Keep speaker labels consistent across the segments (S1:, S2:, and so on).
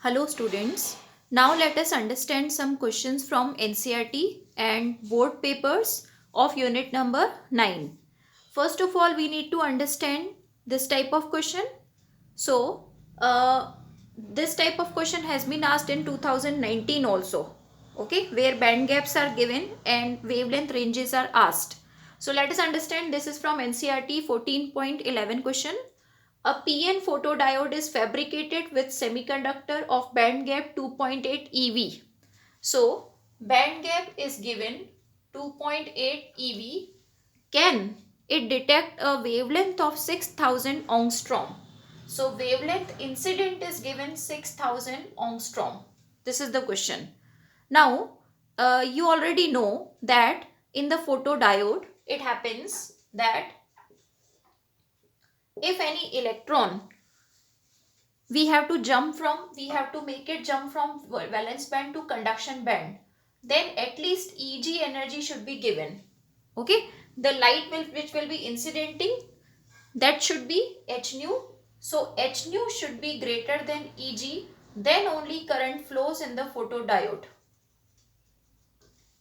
S1: Hello students. Now let us understand some questions from NCERT and board papers of unit number 9. First of all, we need to understand this type of question. So, this type of question has been asked in 2019 also. Okay, where band gaps are given and wavelength ranges are asked. So, let us understand this is from NCERT 14.11 question. A PN photodiode is fabricated with semiconductor of band gap 2.8 eV. So, band gap is given 2.8 eV. Can it detect a wavelength of 6000 angstrom? So, wavelength incident is given 6000 angstrom. This is the question. Now, you already know that in the photodiode, it happens that if any electron we have to make it jump from valence band to conduction band, then at least Eg energy should be given. Okay, the light which will be incidenting, that should be h nu. So h nu should be greater than Eg, then only current flows in the photodiode.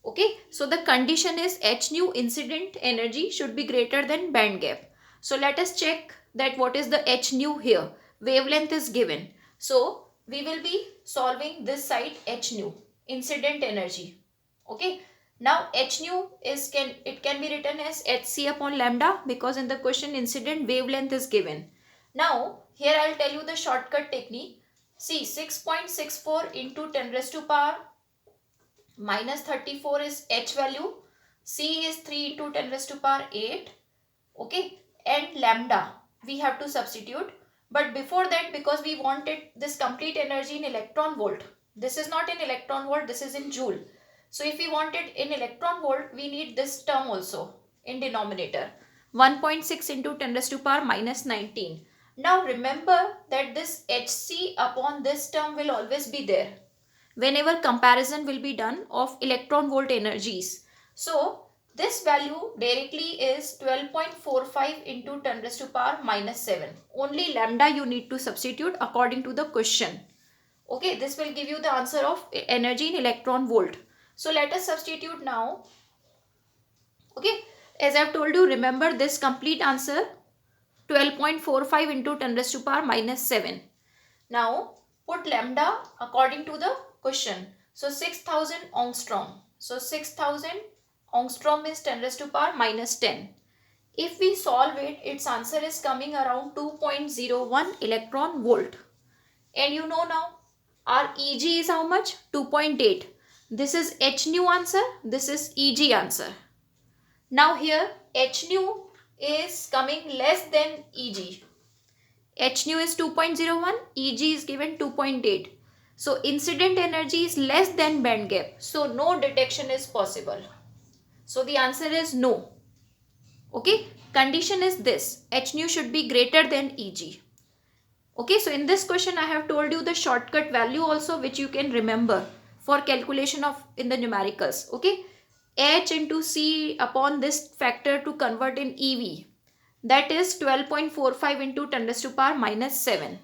S1: Okay, so the condition is h nu incident energy should be greater than band gap. So let us check that what is the h nu here. Wavelength is given. So we will be solving this side h nu, incident energy. Okay, now h nu is can be written as hc upon lambda because in the question incident wavelength is given. Now here I will tell you the shortcut technique. See, 6.64 into 10 raised to power minus 34 is h value, c is 3 into 10 raised to power 8, okay, and lambda we have to substitute. But before that, because we wanted this complete energy in electron volt, this is not in electron volt, this is in joule. So if we want it in electron volt, we need this term also in denominator, 1.6 into 10 raised to power minus 19. Now remember that this hc upon this term will always be there whenever comparison will be done of electron volt energies. So this value directly is 12.45 into 10 raised to power minus 7. Only lambda you need to substitute according to the question. Okay, this will give you the answer of energy in electron volt. So let us substitute now. Okay, as I have told you, remember this complete answer 12.45 into 10 raised to power minus 7. Now put lambda according to the question. So 6000 angstrom. So 6000 angstrom is 10 raised to power minus 10. If we solve it, its answer is coming around 2.01 electron volt. And you know now our Eg is how much? 2.8. This is h nu answer. This is Eg answer. Now here h nu is coming less than Eg. H nu is 2.01, Eg is given 2.8. So incident energy is less than band gap. So no detection is possible. So the answer is no. Okay, condition is this, H nu should be greater than Eg. Okay, so in this question I have told you the shortcut value also which you can remember for calculation of in the numericals. Okay, H into C upon this factor to convert in EV. That is 12.45 into 10 raised to power minus 7.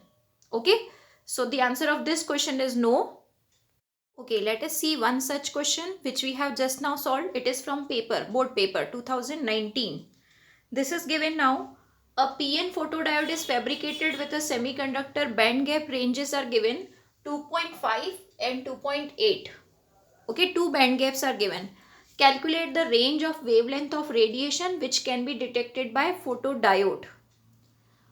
S1: Okay, so the answer of this question is no. Okay, let us see one such question which we have just now solved. It is from board paper 2019. This is given now. A PN photodiode is fabricated with a semiconductor. Band gap ranges are given 2.5 and 2.8. Okay, two band gaps are given. Calculate the range of wavelength of radiation which can be detected by photodiode.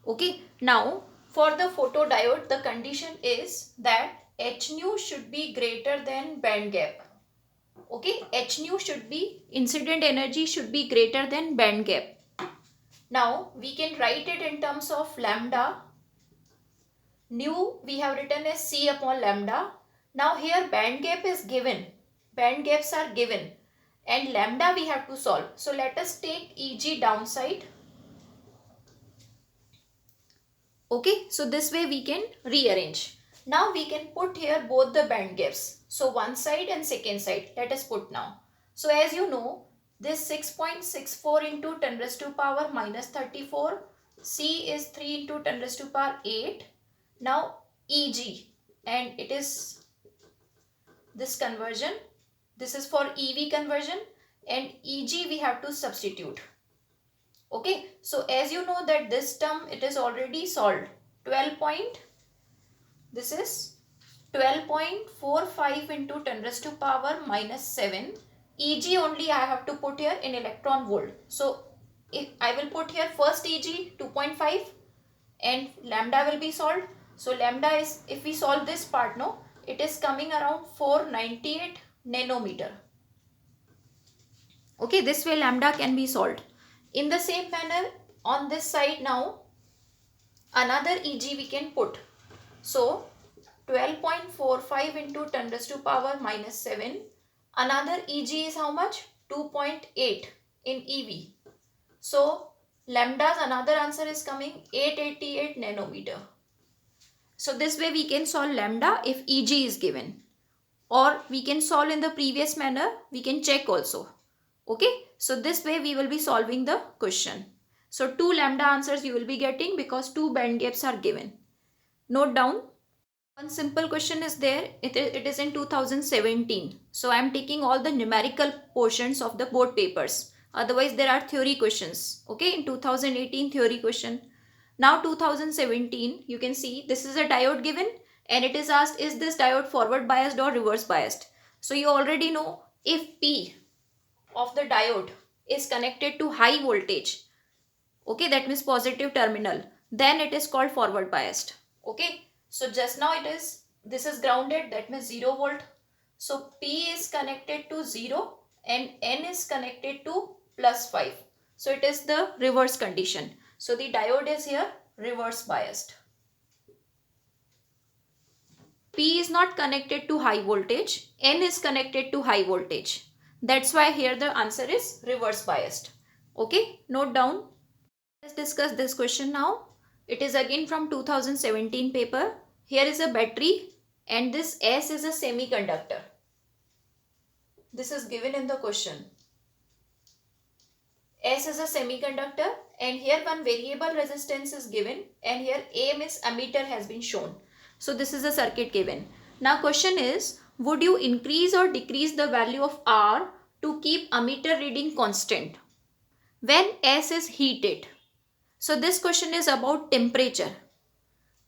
S1: Okay, now for the photodiode, the condition is that h nu should be greater than band gap. Okay, h nu should be, incident energy should be greater than band gap. Now we can write it in terms of lambda. Nu we have written as c upon lambda. Now here band gap is given. Band gaps are given. And lambda we have to solve. So let us take Eg downside. Okay, so this way we can rearrange. Now we can put here both the band gaps. So one side and second side. Let us put now. So as you know, this 6.64 into 10 raised to power minus 34. C is 3 into 10 raised to power 8. Now Eg. and it is this conversion. This is for EV conversion, and EG we have to substitute. Okay, so as you know that this term it is already solved. 12 this is 12.45 into 10 raised to power minus 7. EG only I have to put here in electron volt. So if I will put here first EG 2.5 and lambda will be solved. So lambda is, if we solve this part, no, it is coming around 498 nanometer. Okay, this way lambda can be solved. In the same manner, on this side now, another EG we can put. So 12.45 into 10 raised to power minus 7. Another EG is how much? 2.8 in EV. So lambda's another answer is coming 888 nanometer. So this way we can solve lambda if EG is given. Or we can solve in the previous manner, we can check also. Okay, so this way we will be solving the question. So 2 lambda answers you will be getting because 2 band gaps are given. Note down. One simple question is there. It is in 2017. So I am taking all the numerical portions of the board papers. Otherwise there are theory questions. Okay, in 2018 theory question. Now 2017, you can see this is a diode given and it is asked, is this diode forward biased or reverse biased? So you already know if P of the diode is connected to high voltage, okay, that means positive terminal, then it is called forward biased. Okay, so just now this is grounded, that means 0 volt. So P is connected to 0 and N is connected to plus 5. So it is the reverse condition. So the diode is here reverse biased. P is not connected to high voltage, N is connected to high voltage. That's why here the answer is reverse biased. Okay, note down. Let's discuss this question now. It is again from 2017 paper. Here is a battery and this S is a semiconductor. This is given in the question. S is a semiconductor and here one variable resistance is given and here A means ammeter has been shown. So this is a circuit given. Now question is, would you increase or decrease the value of R to keep ammeter reading constant when S is heated? So this question is about temperature.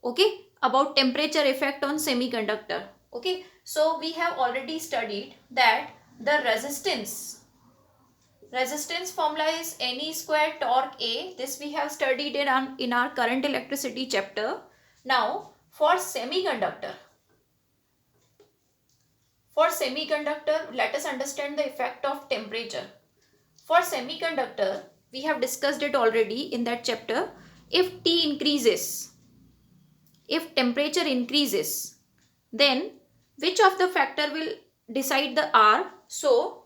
S1: Okay, about temperature effect on semiconductor. Okay, so we have already studied that the resistance formula is Ne square torque A. This we have studied in our current electricity chapter. Now for semiconductor, let us understand the effect of temperature. For semiconductor, we have discussed it already in that chapter. If T increases, if temperature increases, then which of the factor will decide the R? So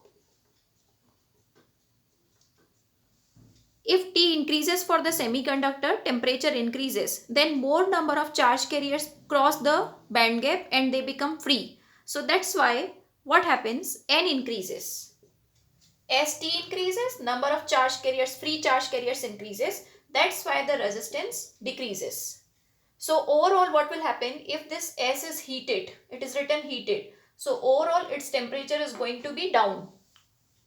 S1: if T increases for the semiconductor, temperature increases, then more number of charge carriers cross the band gap and they become free. So that's why what happens? N increases. As T increases, number of charge carriers, free charge carriers increases. That's why the resistance decreases. So overall what will happen if this S is heated? It is written heated. So overall its temperature is going to be down.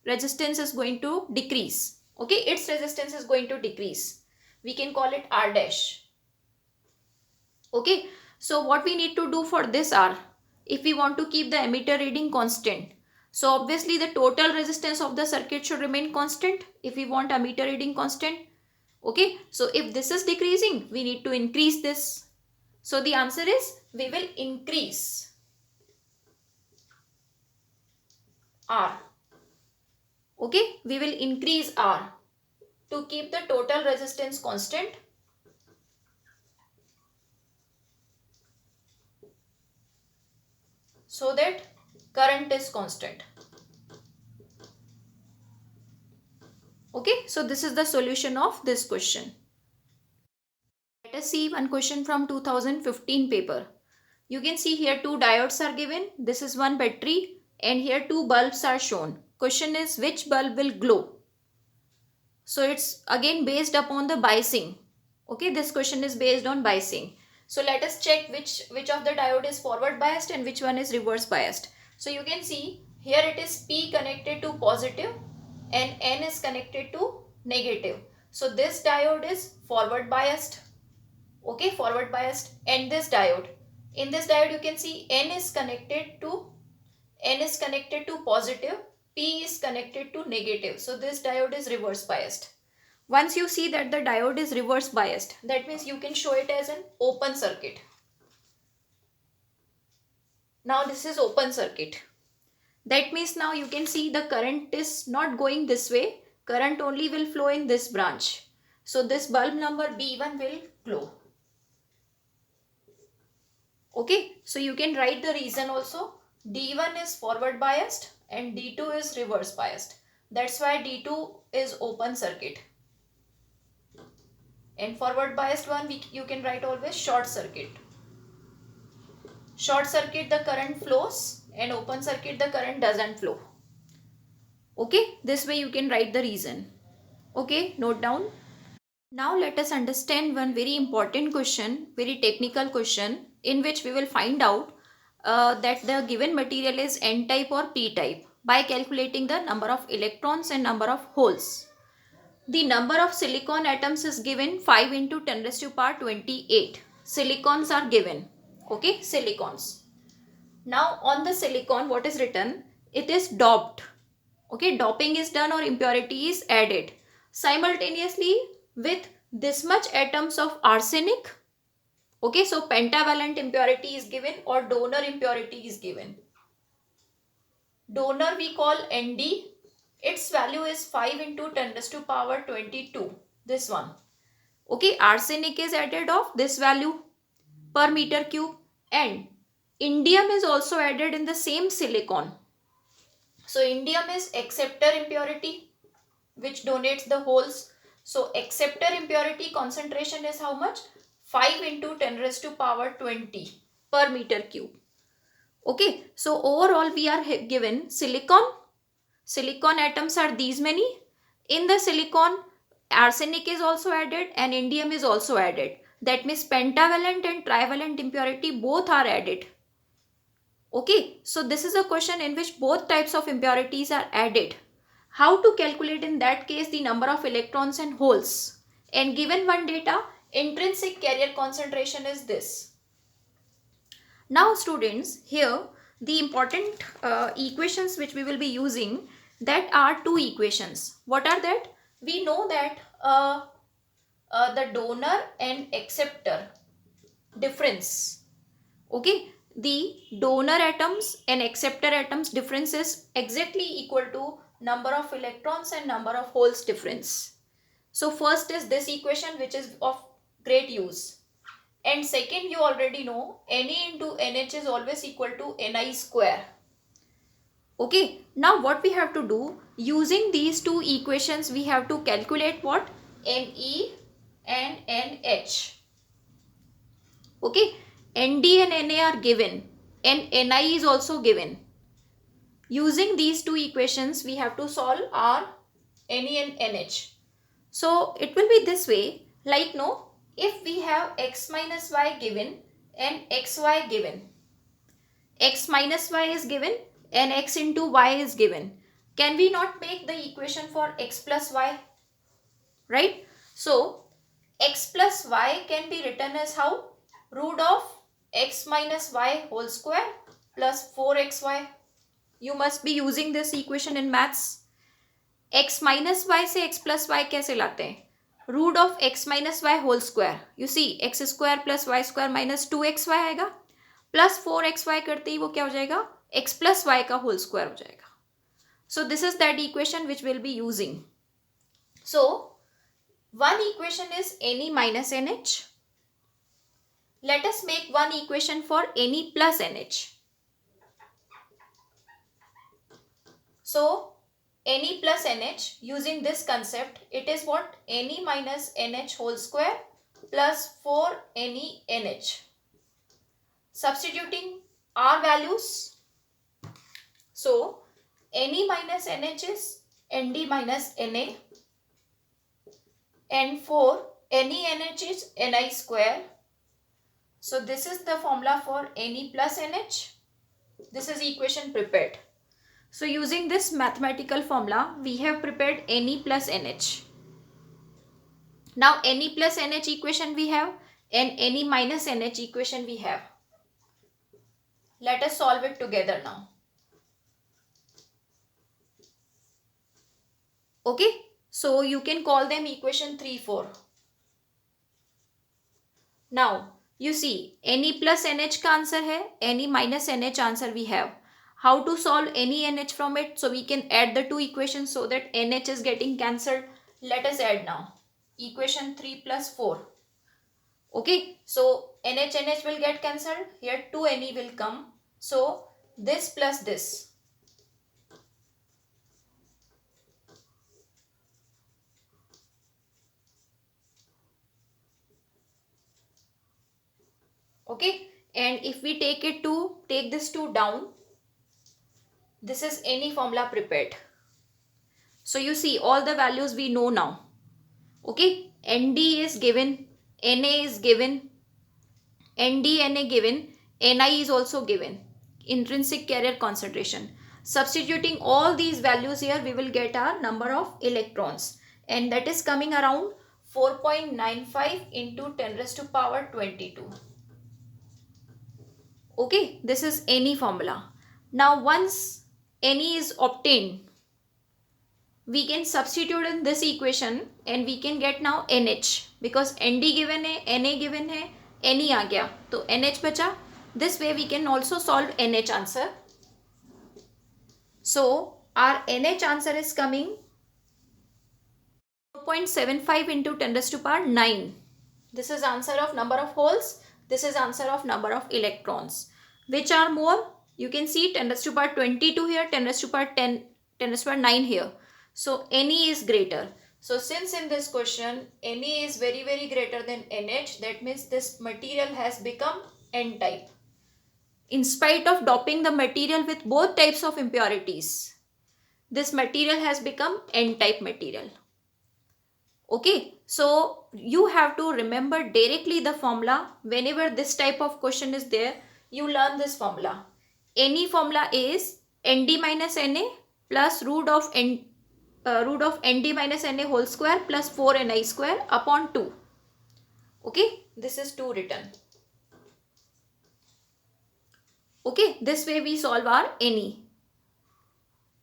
S1: Resistance is going to decrease. Okay, its resistance is going to decrease. We can call it R dash. Okay, so what we need to do for this R, if we want to keep the ammeter reading constant, so obviously the total resistance of the circuit should remain constant if we want ammeter reading constant. Okay, so if this is decreasing, we need to increase this. So the answer is we will increase R. Okay, we will increase R to keep the total resistance constant. So that current is constant. Okay, so this is the solution of this question. Let us see one question from 2015 paper. You can see here 2 diodes are given. This is one battery and here 2 bulbs are shown. Question is which bulb will glow? So it's again based upon the biasing. Okay, this question is based on biasing. So let us check which of the diode is forward biased and which one is reverse biased. So you can see here it is P connected to positive and N is connected to negative. So this diode is forward biased. Okay, forward biased. And this diode, in this diode you can see N is connected to positive, P is connected to negative. So this diode is reverse biased. Once you see that the diode is reverse biased, that means you can show it as an open circuit. Now this is open circuit. That means now you can see the current is not going this way. Current only will flow in this branch. So this bulb number B1 will glow. Okay, so you can write the reason also. D1 is forward biased and D2 is reverse biased. That's why D2 is open circuit. And forward biased one you can write always short circuit. Short circuit the current flows and open circuit the current doesn't flow. Okay, this way you can write the reason. Okay, note down. Now let us understand one very important question, very technical question, in which we will find out that the given material is N-type or P-type by calculating the number of electrons and number of holes. The number of silicon atoms is given 5 into 10 raised to power 28. Silicons are given. Okay, silicons. Now on the silicon, what is written? It is doped. Okay, doping is done or impurity is added simultaneously with this much atoms of arsenic. Okay, so pentavalent impurity is given or donor impurity is given. Donor we call Nd. Its value is 5 into 10 raised to power 22. This one. Okay, arsenic is added of this value per meter cube and indium is also added in the same silicon. So indium is acceptor impurity which donates the holes. So acceptor impurity concentration is how much? 5 into 10 raised to power 20 per meter cube. Okay, so overall we are given silicon. Silicon atoms are these many. In the silicon, arsenic is also added and indium is also added. That means pentavalent and trivalent impurity both are added. Okay, so this is a question in which both types of impurities are added. How to calculate in that case the number of electrons and holes? And given one data, intrinsic carrier concentration is this. Now students, here the important equations which we will be using, that are two equations. What are that? We know that the donor and acceptor difference. Okay, the donor atoms and acceptor atoms difference is exactly equal to number of electrons and number of holes difference. So first is this equation which is of great use. And second, you already know Ne into NH is always equal to Ni square. Okay, now what we have to do, using these two equations, we have to calculate what? Ne and NH. Okay, Nd and Na are given and Ni is also given. Using these two equations, we have to solve our Ne and NH. So it will be this way, like no, if we have x minus y given and xy given, x minus y is given and x into y is given, can we not make the equation for x plus y? Right? So x plus y can be written as how? Root of x minus y whole square plus 4xy. You must be using this equation in maths. x minus y से x plus y कैसे लाते हैं? Root of x minus Y whole square. You see X square plus Y square minus 2xy आएगा plus 4xy करते ही वो क्या हो जाएगा? x प्लस वाई का होल स्क्वायर हो जाएगा. So this is that equation which will be using. So one equation is Ne minus NH. Let us make one equation for Ne plus NH. So Ne plus NH, using this concept, it is what? Ne minus NH whole square plus 4Ne NH. Substituting our values. So Ne minus NH is Nd minus Na and 4 Ne NH is Ni square. So this is the formula for Ne plus NH. This is equation prepared. So using this mathematical formula, we have prepared Ne plus NH. Now Ne plus NH equation we have and Ne minus NH equation we have. Let us solve it together now. Okay, so you can call them equation 3, 4. Now you see Ne plus NH का answer है, Ne minus NH answer we have. How to solve any NH from it? So we can add the two equations so that NH is getting cancelled. Let us add now. Equation 3 plus 4. Okay, so NH will get cancelled. Here 2 Ne will come. So this plus this. Okay, and if we take this 2 down, this is any formula prepared. So you see all the values we know now. Okay, ND is given, Na is given, ND, Na given, Ni is also given, intrinsic carrier concentration. Substituting all these values here, we will get our number of electrons, and that is coming around 4.95 into 10 raised to power 22. Okay, this is Ne formula. Now once Ne is obtained, we can substitute in this equation and we can get now NH, because ND given है, Na given है, Ne आ गया तो NH बचा. This way we can also solve NH answer. So our NH answer is coming 4.75 into 10 raised to power 9. This is answer of number of holes. This is answer of number of electrons. Which are more? You can see 10 raised to power 22 here, 10 raised to power 10 raised to power 9 here. So Ne is greater. So since in this question Ne is very greater than NH, that means this material has become N type. In spite of doping the material with both types of impurities, this material has become N type material. Okay, so you have to remember directly the formula. Whenever this type of question is there, you learn this formula. Ne formula is Nd minus Na plus root of Nd minus Na whole square plus 4Ni square upon 2. Okay, this is 2 written. Okay, this way we solve our Ne.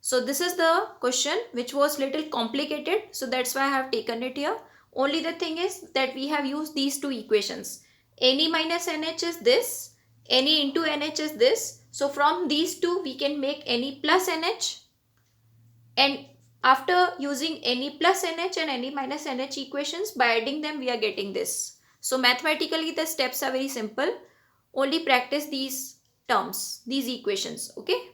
S1: So this is the question which was little complicated. So that's why I have taken it here. Only the thing is that we have used these two equations. Ne minus NH is this. Ne into NH is this. So from these two we can make Ne plus NH. And after using Ne plus NH and Ne minus NH equations, by adding them we are getting this. So mathematically the steps are very simple. Only practice these terms, these equations. Okay.